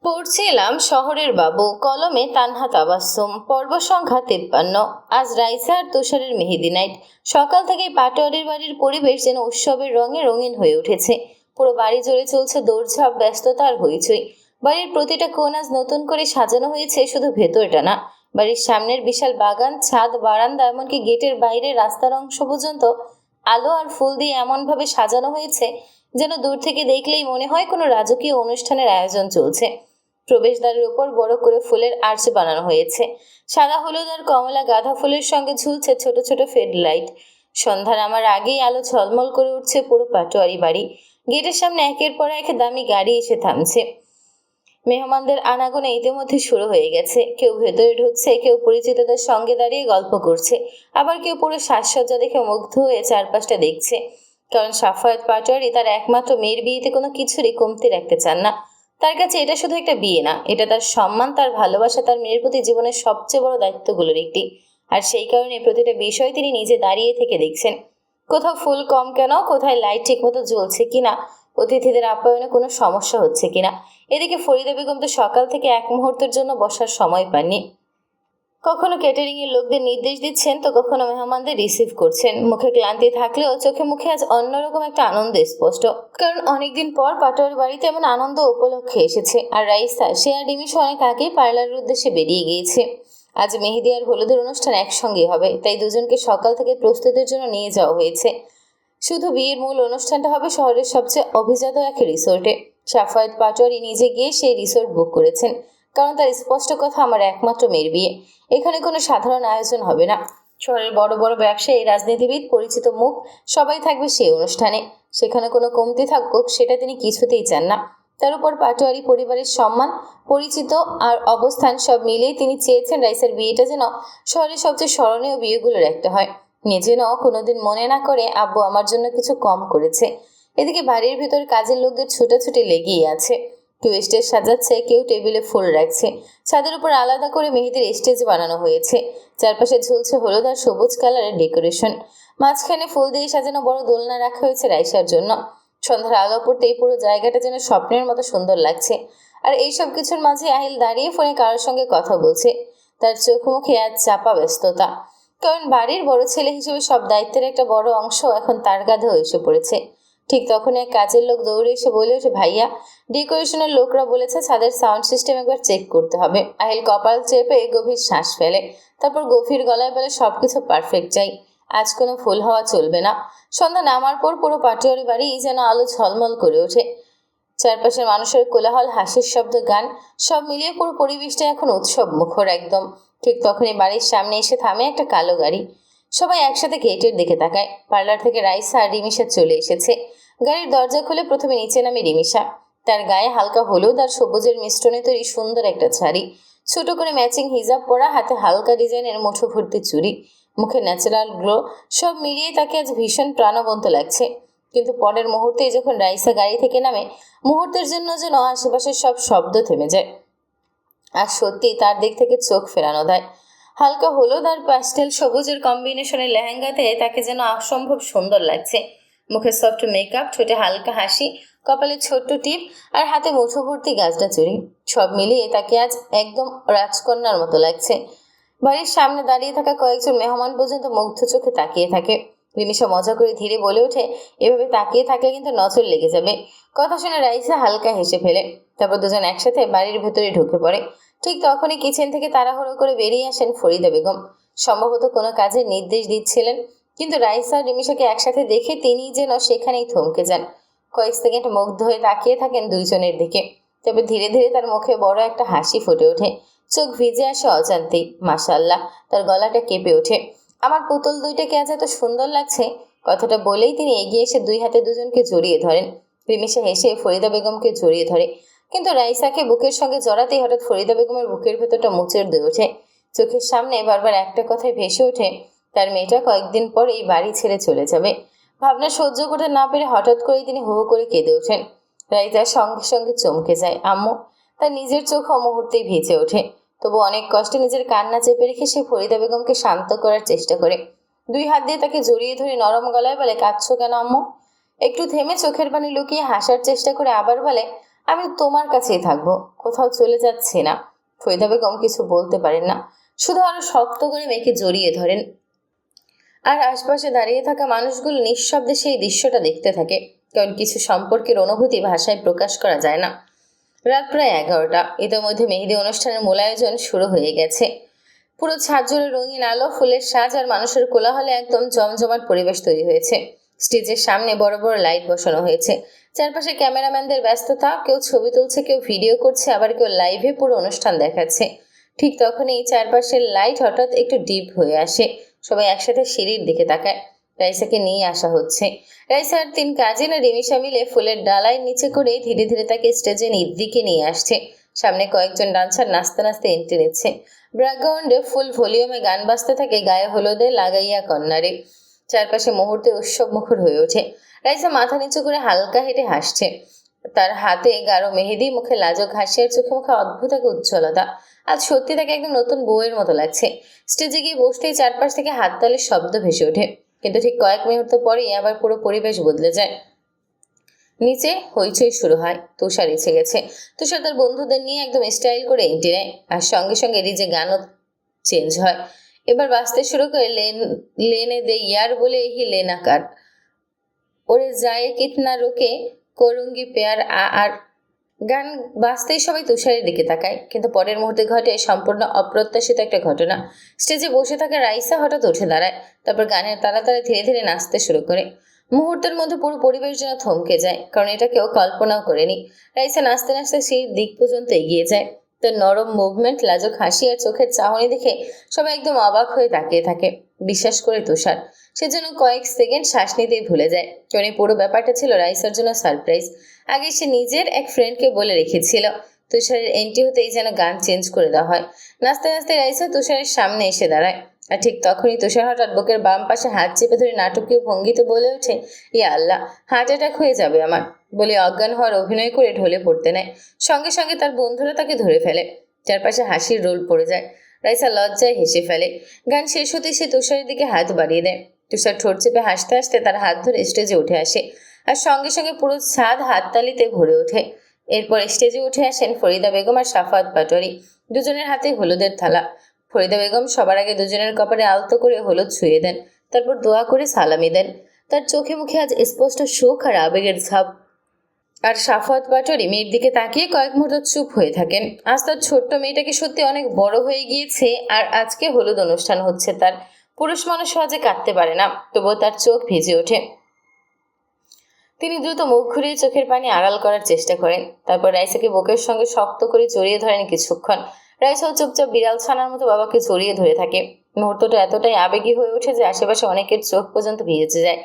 পড়ছিলাম শহরের বাবু, কলমে তানহা তাবাসসুম, পর্ব সংখ্যা 53। আজ রাইসা আর তুষারের মেহেদি নাইট। সকাল থেকেই পাটোয়ারির বাড়ির পরিবেশ যেন উৎসবের রঙে রঙিন হয়ে উঠেছে। পুরো বাড়ি জুড়ে চলছে দৌড়ঝাঁপ, ব্যস্ততা আর হইচই। বাড়ির প্রতিটা কোণ আজ নতুন করে সাজানো হয়েছে, শুধু ভেতরটা না। বাড়ির সামনের বিশাল বাগান, ছাদ, বারান্দা, এমনকি গেটের বাইরে রাস্তার অংশ পর্যন্ত আলো আর ফুল দিয়ে এমনভাবে সাজানো হয়েছে যেন দূর থেকে দেখলেই মনে হয় কোনো রাজকীয় অনুষ্ঠানের আয়োজন চলছে। প্রবেশদ্বারের উপর বড় করে ফুলের আর্চ বানানো হয়েছে। সাদা, হলুদ আর কমলা গাঁদা ফুলের সঙ্গে ঝুলছে ছোট ছোট ফেড লাইট। সন্ধ্যা নামার আগেই আলো ঝলমল করে উঠছে পুরো পাটোয়ারি বাড়ি। গেটের সামনে একের পর এক দামি গাড়ি এসে থামছে। মেহমানদের আনাগোনা ইতিমধ্যে শুরু হয়ে গেছে। কেউ ভেতরে ঢুকছে, কেউ পরিচিতদের সঙ্গে দাঁড়িয়ে গল্প করছে, আবার কেউ পুরো সাজসজ্জা দেখে মুগ্ধ হয়ে চারপাশটা দেখছে। কারণ সাফায়াত পাটোয়ারি তার একমাত্র মেয়ের বিয়েতে কোনো কিছুরই কমতি রাখতে চান না। তার কাছে এটা শুধু একটা বিয়ে না, এটা তার সম্মান, তার ভালোবাসা, তার মেয়ের প্রতি জীবনের সবচেয়ে বড় দায়িত্বগুলোর একটি। আর সেই কারণে প্রতিটা বিষয় তিনি নিজে দাঁড়িয়ে থেকে দেখছেন। কোথাও ফুল কম কেন, কোথায় লাইট ঠিক মতো জ্বলছে কিনা, অতিথিদের আপ্যায়নে কোনো সমস্যা হচ্ছে কিনা। এদিকে ফরিদা বেগম তো সকাল থেকে এক মুহূর্তের জন্য বসার সময় পাননি। কখনো ক্যাটারিং এর লোকদের নির্দেশ দিচ্ছেন, তো কখনো মেহমানদের রিসিভ করছেন। মুখে ক্লান্তি থাকলেও চোখে মুখে আজ অন্যরকম একটা আনন্দ স্পষ্ট। কারণ অনেকদিন পর পাটোয়ার বাড়িতে এমন আনন্দ উপলক্ষে এসেছে। আর রাইসা, সে আর রিমিশ অনেক আগেই পার্লারের উদ্দেশ্যে বেরিয়ে গিয়েছে। আজ মেহেদি আর হলুদের অনুষ্ঠান একসঙ্গে হবে, তাই দুজনকে সকাল থেকে প্রস্তুতির জন্য নিয়ে যাওয়া হয়েছে। শুধু বিয়ের মূল অনুষ্ঠানটা হবে শহরের সবচেয়ে অভিজাত এক রিসোর্টে। সাফায়েত পাটোয়ারি নিজে গিয়ে সেই রিসোর্ট বুক করেছেন। কারণ তার স্পষ্ট কথা, আমার একমাত্র মেয়ের বিয়ে, এখানে কোনো সাধারণ আয়োজন হবে না। শহরের বড় বড় ব্যবসায়ী, রাজনীতিবিদ, পরিচিত মুখ সবাই থাকবে সেই অনুষ্ঠানে। সেখানে কোনো কমতি থাকুক সেটা তিনি কিছুতেই চান না। তার উপর পাটোয়ারি পরিবারের সম্মান, পরিচিত আর অবস্থান সব মিলিয়ে তিনি চেয়েছেন রাইসার বিয়েটা যেন শহরের সবচেয়ে স্মরণীয় বিয়েগুলোর একটা হয়। যেন কোনোদিন মনে না করে আব্বু আমার জন্য কিছু কম করেছে। এদিকে বাড়ির ভেতর কাজের লোকদের ছুটাছুটি লেগেই আছে। কেউ স্টেজ সাজাচ্ছে, কেউ টেবিলে ফুল রাখছে। ছাদের উপর আলাদা করে মেহেদির স্টেজ বানানো হয়েছে। চারপাশে ঝুলছে হলুদ আর সবুজ কালারের ডেকোরেশন। মাঝখানে ফুল দিয়ে সাজানো বড় দোলনা রাখা হয়েছে রাইসার জন্য। সন্ধ্যার আলো পড়তেই পুরো জায়গাটা যেন স্বপ্নের মতো সুন্দর লাগছে। আর এইসব কিছুর মাঝে আহিল দাঁড়িয়ে ফোনে কারোর সঙ্গে কথা বলছে। তার চোখ মুখে আজ চাপা ব্যস্ততা। কারণ বাড়ির বড় ছেলে হিসেবে সব দায়িত্বের একটা বড় অংশ এখন তার কাঁধেও এসে পড়েছে। ঠিক তখন এক কাজের লোক দৌড়ে এসে বলে ওঠে, ভাইয়া, ডেকোরেশনের লোকরা বলেছে ছাদের সাউন্ড সিস্টেম একবার চেক করতে হবে। আহিল কপাল চেপে গভীর শ্বাস ফেলে। তারপর গভীর গলায় বলে, সবকিছু পারফেক্ট চাই, আজ কোনো ভুল হওয়া চলবে না। সন্ধ্যা নামার পর পুরো পাটোয়ারি বাড়ি যেন আলো ঝলমল করে ওঠে। চারপাশের মানুষের কোলাহল, হাসির শব্দ, গান সব মিলিয়ে পুরো পরিবেশটা এখন উৎসব মুখর একদম। ঠিক তখনই বাড়ির সামনে এসে থামে একটা কালো গাড়ি। সবাই একসাথে গেটের দিকে তাকায়। পার্লার থেকে রাইসা আর রিমিশা চলে এসেছে। গাড়ির দরজা খুলে প্রথমে নিচে নামে রিমিশা। তার গায়ে হালকা হলুদ আর সবুজের মিশ্রণে তৈরি সুন্দর একটা শাড়ি, ছোট করে ম্যাচিং হিজাব পরা, হাতে হালকা ডিজাইনের মুঠো ভর্তি চুড়ি, মুখে ন্যাচারাল গ্লো, সব মিলিয়ে তাকে আজ ভীষণ প্রাণবন্ত লাগছে। কিন্তু পরের মুহূর্তেই যখন রাইসা গাড়ি থেকে নামে, মুহূর্তের জন্য যেন আশেপাশের সব শব্দ থেমে যায়। আর সত্যি তার দিক থেকে চোখ ফেরানো দেয়। হালকা হলুদ আর প্যাস্টেল সবুজের কম্বিনেশনের লেহেঙ্গাতে তাকে যেন অসম্ভব সুন্দর লাগছে। মুখে সফট মেকআপ, ঠোঁটে হালকা হাসি, কপালে ছোট্ট টিপ আর হাতে মুঠো ভর্তি গাছটা চুড়ি, সব মিলিয়ে তাকে আজ একদম রাজকন্যার মতো লাগছে। বাড়ির সামনে দাঁড়িয়ে থাকা কয়েকজন মেহমান পর্যন্ত মুগ্ধ চোখে তাকিয়ে থাকে। রিমিশা মজা করে ধীরে বলে ওঠে, এভাবে তাকিয়ে থাকলে কিন্তু নজর লেগে যাবে। কথা শুনে রাইসা হালকা হেসে ফেলে। তারপর দুজন একসাথে বাড়ির ভেতরে ঢুকে পড়ে। ঠিক তখনই কিচেন থেকে তাড়াহুড়ো করে বেরিয়ে আসেন ফরিদা বেগম। সম্ভবত কোনো কাজের নির্দেশ দিচ্ছিলেন। কিন্তু রাইসা আর রিমিশাকে একসাথে দেখে তিনি যেন সেখানেই থমকে যান। কয়েক সেকেন্ড মুগ্ধ হয়ে তাকিয়ে থাকেন দুইজনের দিকে। তবে ধীরে ধীরে তার মুখে বড় একটা হাসি ফুটে ওঠে। চোখ ভিজে আসে অজান্তেই। মাশাআল্লাহ, তার গলাটা কেঁপে ওঠে। আমার পুতুল দুইটাকে আজ এত সুন্দর লাগছে। কথাটা বলেই তিনি এগিয়ে এসে দুই হাতে দুজনকে জড়িয়ে ধরেন। রিমিশা হেসে ফরিদা বেগমকে জড়িয়ে ধরে। কিন্তু রাইসাকে বুকের সঙ্গে জড়াতেই হঠাৎ ফরিদা বেগমের বুকের ভেতরটা মুচড় দিয়ে ওঠে। চোখের সামনে বারবার একটা কথাই ভেসে ওঠে, তার মেয়েটা কয়েকদিন পর এই বাড়ি ছেড়ে চলে যাবে। ভাবনা সহ্য করতে না পেরে হঠাৎ করেই তিনি হু হু করে কেঁদে ওঠেন। রাইসার সঙ্গে সঙ্গে চমকে যায়। আম্মু! তার নিজের চোখও মুহূর্তেই ভিজে ওঠে। তবু অনেক কষ্টে নিজের কান্না চেপে রেখে সে ফরিদা বেগমকে শান্ত করার চেষ্টা করে। দুই হাত দিয়ে তাকে জড়িয়ে ধরে নরম গলায় বলে, কাঁদছো কেন আম্মু? একটু থেমে চোখের পানি লুকিয়ে হাসার চেষ্টা করে আবার বলে, আমি তোমার কাছেই থাকবো, কোথাও চলে যাচ্ছি না। ফরিদা বেগম কিছু বলতে পারেন না, শুধু আরো শক্ত করে মেয়েকে জড়িয়ে ধরেন। আর আশপাশে দাঁড়িয়ে থাকা মানুষগুলো নিঃশব্দে সেই দৃশ্যটা দেখতে থাকে, কারণ কিছু সম্পর্কের অনুভূতি ভাষায় প্রকাশ করা যায় না। রাত প্রায় 11টা। ইতিমধ্যে মেহেদি অনুষ্ঠানের মূল আয়োজন শুরু হয়ে গেছে। পুরো ছাদ জুড়ে রঙিন আলো, ফুলের সাজ আর মানুষের কোলাহলে একদম জমজমাট পরিবেশ তৈরি হয়েছে। স্টেজের সামনে বড় বড় লাইট বসানো হয়েছে। চারপাশে ক্যামেরাম্যানদের ব্যস্ততা, কেউ ছবি তুলছে, কেউ ভিডিও করছে, আবার কেউ লাইভে পুরো অনুষ্ঠান দেখাচ্ছে। ঠিক তখনই চারপাশের লাইট হঠাৎ একটু ডিপ হয়ে আসে। সবাই একসাথে সিঁড়ির দিকে তাকায়। রাইসাকে নিয়ে আসা হচ্ছে। রাইসা আর 3 কাজিন আর রিমিশা মিলে ফুলের ডালায় নিচে করে ধীরে ধীরে তাকে স্টেজের দিকে নিয়ে আসছে। সামনে কয়েকজন ডান্সার নাচতে নাচতে এন্ট্রি নিচ্ছে। ব্যাকগ্রাউন্ডে ফুল ভলিউমে গান বাজতে থাকে, গায়ে হলুদে লাগাইয়া কন্যারে। চারপাশে মুহূর্তে উৎসব মুখর হয়ে ওঠে। রাইসা মাথা নিচু করে হালকা হেঁটে হাসছে। তার হাতে গাঢ় মেহেদি, মুখে লাজক হাসি আর চোখে মুখে অদ্ভুত এক উজ্জ্বলতা। আজ সত্যি তাকে একদম নতুন বউয়ের মতো লাগছে। স্টেজে গিয়ে বসতেই চারপাশ থেকে হাততালির শব্দ ভেসে ওঠে, কিন্তু ঠিক কয়েক মুহূর্ত পরেই আবার পুরো পরিবেশ বদলে যায়। নিচে হইচই শুরু হয়। তুষার এসে গেছে। তুষার তার বন্ধুদের নিয়ে একদম স্টাইল করে এন্ট্রি নেয়, আর সঙ্গে সঙ্গে ডিজে গানও চেঞ্জ হয়। এবার বাজতে শুরু করে লেনে দে ইয়ার বলে হি লেনা কার, ওরে যায় কিতনা রোকে, করুঙ্গি পেয়ার আর। গান বাজতেই সবাই তুষারের দিকে তাকায়, কিন্তু পরের মুহূর্তে ঘটে সম্পূর্ণ অপ্রত্যাশিত একটা ঘটনা। স্টেজে বসে থাকা রাইসা হঠাৎ উঠে দাঁড়ায়, তারপর গানের তালে তালে ধীরে ধীরে নাচতে শুরু করে। মুহূর্তের মধ্যে পুরো পরিবেশ যেন থমকে যায়, কারণ এটা কেউ কল্পনাও করেনি। রাইসা নাচতে নাচতে সেই দিক পর্যন্ত এগিয়ে যায়। তার নরম মুভমেন্ট, লাজুক হাসি আর চোখের চাহনি দেখে সবাই একদম অবাক হয়ে তাকিয়ে থাকে। বিশ্বাস করে তুষার, সেজন্য কয়েক সেকেন্ড শ্বাস নিতেই ভুলে যায়, কারণ এই পুরো ব্যাপারটা ছিল রাইসার জন্য সারপ্রাইজ। আগে সে নিজের এক ফ্রেন্ডকে বলে রেখেছিল তুষারের এন্ট্রি হতেই যেন গান চেঞ্জ করে দেওয়া হয়। নাচতে নাচতে রাইসা তুষারের সামনে এসে দাঁড়ায়, আর ঠিক তখনই তুষার হঠাৎ বুকের বাম পাশে হাত চেপে ধরে নাটকীয় ভঙ্গিতে বলে ওঠে, ইয়া আল্লাহ, হার্ট অ্যাটাক হয়ে যাবে আমার, বলে অজ্ঞান হওয়ার অভিনয় করে ঢলে পড়তে নেয়। সঙ্গে সঙ্গে তার বন্ধুরা তাকে ধরে ফেলে। চারপাশে হাসির রোল পড়ে যায়। রাইসা লজ্জায় হেসে ফেলে। গান শেষ হতেই সে তুষারের দিকে হাত বাড়িয়ে দেয়। তুষার ঠোঁট চেপে হাসতে হাসতে তার হাত ধরে স্টেজে উঠে আসে, আর সঙ্গে সঙ্গে পুরো ছাদ হাততালিতে ভরে ওঠে। এরপর স্টেজে উঠে আসেন ফরিদা বেগম আর সাফাত পাটোয়ারি, দুজনের হাতে হলুদের থালা। ফরিদা বেগম সবার আগে দুজনের কপালে আলতো করে হলুদ ছুঁয়ে দেন, তারপর দোয়া করে সালামি দেন। তার চোখে মুখে আজ স্পষ্ট সুখ আর আবেগের ছাপ। আর সাফাত পাটোয়ারি মেয়ের দিকে তাকিয়ে কয়েক মুহূর্ত চুপ হয়ে থাকেন। আজ তার ছোট্ট মেয়েটাকে সত্যি অনেক বড় হয়ে গিয়েছে, আর আজকে হলুদ অনুষ্ঠান হচ্ছে তার। পুরুষ মানুষ সহজে কাঁদতে পারে না, তবুও তার চোখ ভিজে ওঠে। তিনি দ্রুত মুখ ঘুরিয়ে চোখের পানি আড়াল করার চেষ্টা করেন, তারপর রাইসাকে বুকের সঙ্গে শক্ত করে জড়িয়ে ধরেন কিছুক্ষণ। রাইসাও চুপচাপ বিড়াল ছানার মতো বাবাকে জড়িয়ে ধরে থাকে। মুহূর্তটা এতটাই আবেগী হয়ে ওঠে যে আশেপাশে অনেকের চোখ পর্যন্ত ভিজে যায়।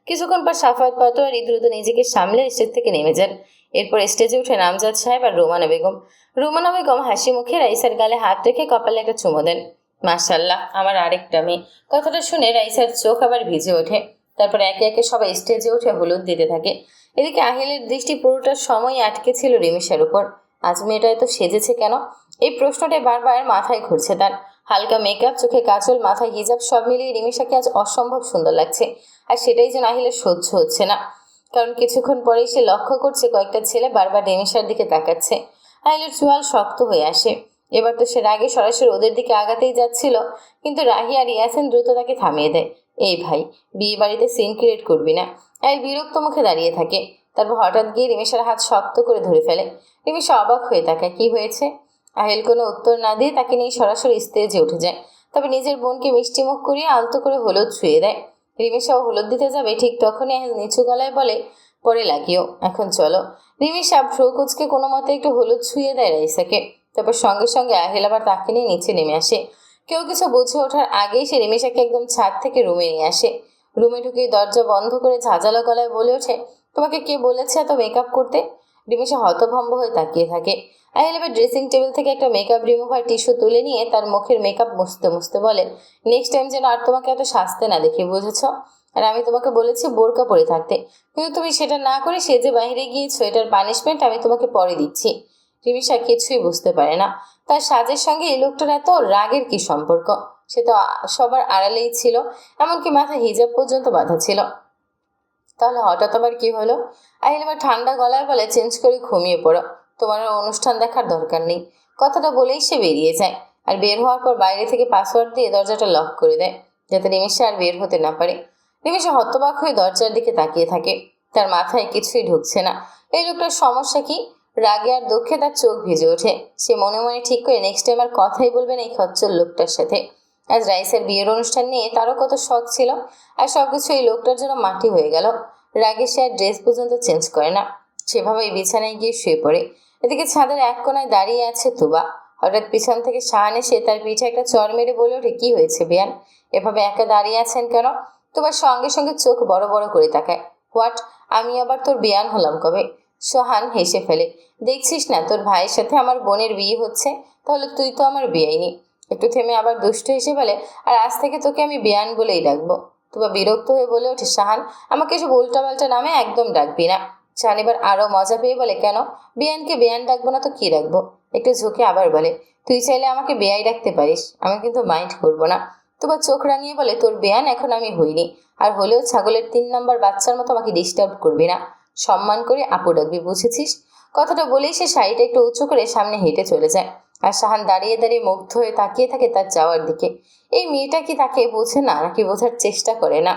কিছুক্ষণ পর সাফায়াত পাটোয়ারি দ্রুত নিজেকে সামলে স্টেজ থেকে নেমে যান। এরপর স্টেজে উঠে আমজাদ সাহেব আর রোমানা বেগম। রোমানা বেগম হাসি মুখে রাইসার গালে হাত রেখে কপালে একটা চুমো দেন। মাশাআল্লাহ, আমার আরেকটা মেয়ে। কথাটা শুনে রাইসার চোখ আবার ভিজে ওঠে। তারপর একে একে সবাই স্টেজে উঠে হলুদ দিতে থাকে। এদিকে আহিলের দৃষ্টি পুরোটা সময় আটকে ছিল রিমিশার উপর। আজ মেয়েটা এত সেজেছে কেন, এই প্রশ্নটাই বারবার মাথায় ঘুরছে তার। হালকা মেকআপ, চোখে কাজল, মাথায় হিজাব, সব মিলিয়ে রিমিশাকে আজ অসম্ভব সুন্দর লাগছে। আর সেটাই যেন আহিলের সহ্য হচ্ছে না, কারণ কিছুক্ষণ পরেই সে লক্ষ্য করছে কয়েকটা ছেলে বারবার রিমিশার দিকে তাকাচ্ছে। আহিলের চোয়াল শক্ত হয়ে আসে। এবার তো সে রাগে সরাসরি ওদের দিকে আগাতেই যাচ্ছিল, কিন্তু রাহি আর ইয়াসিন দ্রুত তাকে থামিয়ে দেয়। এই ভাই, বিয়ে বাড়িতে সিন ক্রিয়েট করবি না। এই বিরক্ত মুখে দাঁড়িয়ে থাকে। তারপর হঠাৎ গিয়ে রিমিশার হাত শক্ত করে ধরে ফেলে। রিমিশা অবাক হয়ে তাকায়, কি হয়েছে? আহিল কোনো উত্তর না দিয়ে তাকে নিয়ে সরাসরি স্টেজে উঠে যায়। তবে নিজের বোনকে মিষ্টি মুখ করিয়ে আলতো করে হলুদ ছুঁয়ে দেয়। রিমিশাও হলুদ দিতে যাবে, ঠিক তখনই আহিল নিচু গলায় বলে, পরে লাগিও, এখন চলো। রিমিশা ভ্রু কুচকে কোনো মতে একটু হলুদ ছুঁয়ে দেয় রাইসাকে। তারপর সঙ্গে সঙ্গে আহিল আবার তাকে নিয়ে নিচে নেমে আসে। কেউ কিছু বুঝে ওঠার আগেই সে রিমিশাকে একদম ছাদ থেকে রুমে নিয়ে আসে। রুমে ঢুকে দরজা বন্ধ করে ঝাঁঝালো গলায় বলে ওঠে, তোমাকে কে বলেছে এত মেকআপ করতে? রিমিশা হতভম্ব হয়ে তাকিয়ে থাকে। আহিল এবার ড্রেসিং টেবিল থেকে একটা মেকআপ রিমুভার টিস্যু তুলে নিয়ে তার মুখের মেকআপ মুছতে মুছতে বলে, নেক্সট টাইম যেন আর তোমাকে এত সাজতে না দেখি, বুঝেছ? আর আমি তোমাকে বলেছি বোরকা পরে থাকতে, কিন্তু তুমি সেটা না করে সেজে বাইরে গিয়েছো। এটার পানিশমেন্ট আমি তোমাকে পরে দিচ্ছি। রিমিশা কিছুই বুঝতে পারে না তার সাজের সঙ্গে এই লোকটার এত রাগের কি সম্পর্ক। সে তো সবার আড়ালেই ছিল, এমনকি মাথা হিজাব পর্যন্ত বাঁধা ছিল। তাহলে হঠাৎ আবার কি হলো? আহিল এবার ঠান্ডা গলায় বলে, চেঞ্জ করে ঘুমিয়ে পড়ো, তোমার আর অনুষ্ঠান দেখার দরকার নেই। কথাটা বলেই সে বেরিয়ে যায়, আর বের হওয়ার পর বাইরে থেকে পাসওয়ার্ড দিয়ে দরজাটা লক করে দেয়, যাতে নিমিষে আর বের হতে না পারে। নিমিষে হতবাক হয়ে দরজার দিকে তাকিয়ে থাকে, তার মাথায় কিছুই ঢুকছে না। এই লোকটার সমস্যা কি? রাগে আর দুঃখে তার চোখ ভিজে ওঠে। সে মনে মনে ঠিক করে নেক্সট টাইম আর কথাই বলবে না এই খচ্চর লোকটার সাথে। আজ রাইসের বিয়ের অনুষ্ঠান নিয়ে তারও কত শখ ছিল, আর সবকিছু এই লোকটার জন্য মাটি হয়ে গেল। রাগে সে আর ড্রেস পর্যন্ত চেঞ্জ করে না, সেভাবেই বিছানায় গিয়ে শুয়ে পড়ে। এদিকে ছাদের এক কোনায় দাঁড়িয়ে আছে তুবা। হঠাৎ পিছন থেকে শাহান এসে তার পিঠে একটা চড় মেরে বলে ওঠে, কি হয়েছে বিয়ান, এভাবে একা দাঁড়িয়ে আছেন কেন? তুবার সঙ্গে সঙ্গে চোখ বড় বড় করে তাকায়। হোয়াট? আমি আবার তোর বিয়ান হলাম কবে? সোহান হেসে ফেলে, দেখছিস না তোর ভাইয়ের সাথে আমার বোনের বিয়ে হচ্ছে, তাহলে তুই তো আমার বিয়েইনি। একটু থেমে আবার দুষ্ট হেসে বলে, আর আজ থেকে তোকে আমি বিয়ান বলেই ডাকবো। তুবা বিরক্ত হয়ে বলে ওঠে, শাহান আমাকে এসব উল্টাপাল্টা নামে একদম ডাকবি না। শাহান এবার আরো মজা পেয়ে বলে, কেন? বিয়ানকে বেয়ান ডাকবো না তো কি ডাকবো? একটু ঝুঁকে আবার বলে, তুই চাইলে আমাকে বেয়াই ডাকতে পারিস, আমি কিন্তু মাইন্ড করবো না। তুবা চোখ রাঙিয়ে বলে, তোর বেয়ান এখন আমি হইনি, আর হলেও ছাগলের 3 নম্বর বাচ্চার মতো আমাকে ডিস্টার্ব করবি না, সম্মান করে আপু ডাকবি, বুঝেছিস? কথাটা বলেই সে শাড়িটা একটু উঁচু করে সামনে হেঁটে চলে যায়, আর শাহান দাঁড়িয়ে দাঁড়িয়ে মুগ্ধ হয়ে তাকিয়ে থাকে তার যাওয়ার দিকে। এই মেয়েটা কি তাকে বোঝে না, নাকি বোঝার চেষ্টা করে না?